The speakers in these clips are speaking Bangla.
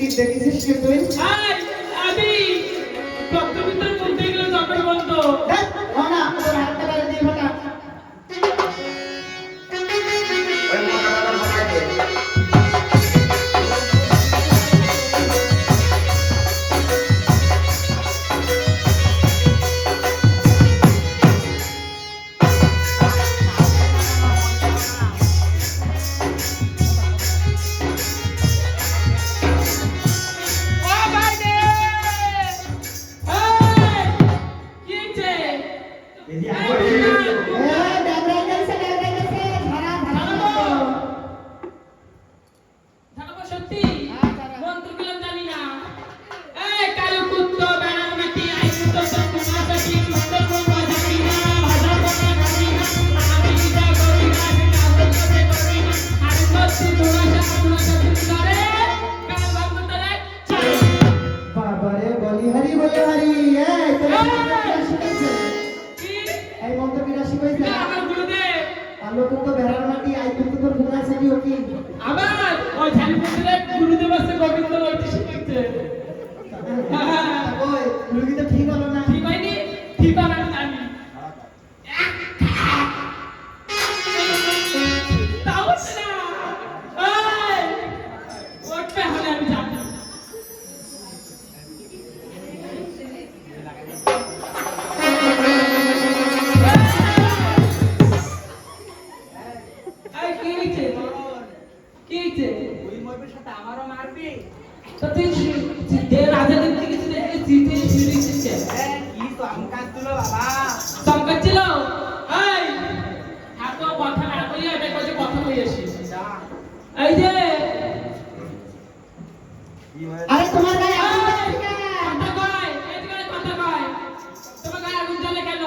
কি দেখেছিস কি তুই? আমি ডক্টর ভিতরে বলতে গেলে ডক্টর বন্ধ না তোর হাতটা বাইরে দিয়ে ফটা। ওই মোটা দাদার ভাষায় দে। বাবারে বলি হরি বলি হরি। এই তোর শিখাইছে এই মন্ত্র বিনা শিখাইছে আলো তো ভেড়ার মাটি আই কিন্তু তোর ঘুমাই সাজি ওকি আবার ওই ঝালি পুত্রে গুরুদেব আছে গোবিন্দ লইতে শিখাইছে ওই রুগী তো ঠিক হলো না। ঠিক হয়নি ঠিক হবে আমি জানি তাও না এই ওটা হলে আমি জানি এই কি হইছে কি হইছে ওই মরবে সাথে আমারও মারবি। তো তুই যে রাজা দেখতে গেছিস দেখে জিতে ফিরে এসেছে কি তো আমকাজ দিল বাবা। সংকট ছিল এই এত কথা না বলি আমি কাছে কথা বলি আসি এই যে আরে তোমার গায়ে কথা কয় এদিকে কথা কয় তোমার গায়ে আগুন জ্বলে কেন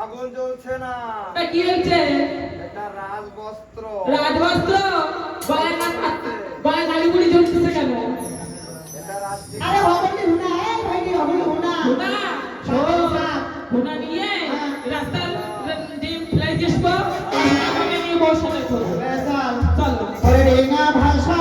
আগুন জ্বলছে না, এই কি হইছে এটা রাজবস্ত্র। রাজবস্ত্র গলায় নালি বুড়ি জ্বলতেছে কেন এটা রাজবস্ত্র। আরে হবনি হুনা এই ভাইনি হবনি হুনা হুনা ছোড়া হুনা নিয়ে রাস্তার ডিম ফ্লাই দিসবো আমাকে নিয়ে বসে দেখো বেজাল চলো ওরে রেঙা ভাষা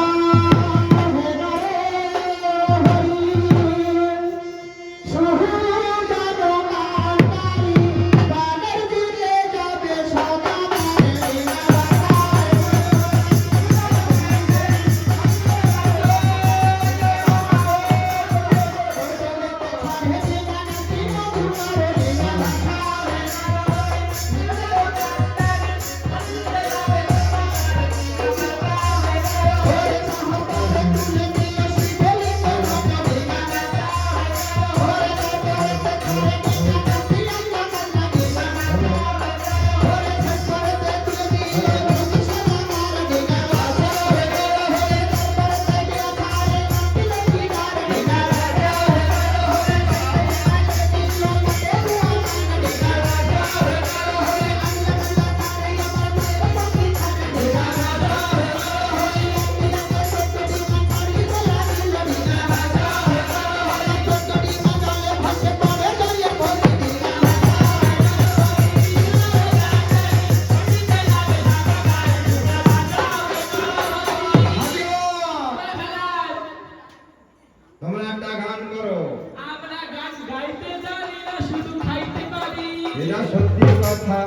তোমরা একটা গান করো। আমরা গান গাইতে জানি না শুধু খাইতে পারি এটা সত্যি কথা।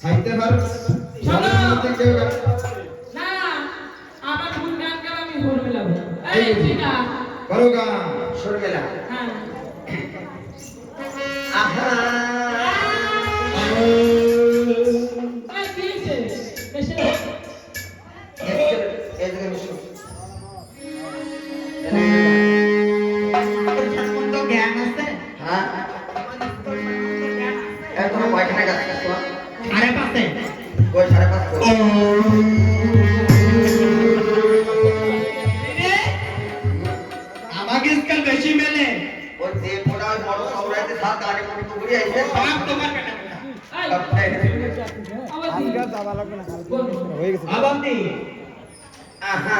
খাইতে পারো? শোনো। মধ্যে কেউ গান- না আমার গুণ গান গান আমি ভুল মেলাবো এই ঠিক আছে করো গান। সুর মেলা। হ্যাঁ আহা। এই কি হইছে বেশি এদিকে বসো। তো জ্ঞান আছে। হ্যাঁ? এখনো কয়খানা গাছ আছে তোমার? আরে পাশে কই 5.5 কই? আমাকে इसका বেশি মেলে ওই যে মোটা ওই বড় সবরাইতে সাত আগে মুড়ি টুকরি আইছে। সব তোমার কাছে আবার আবান্তি আহা।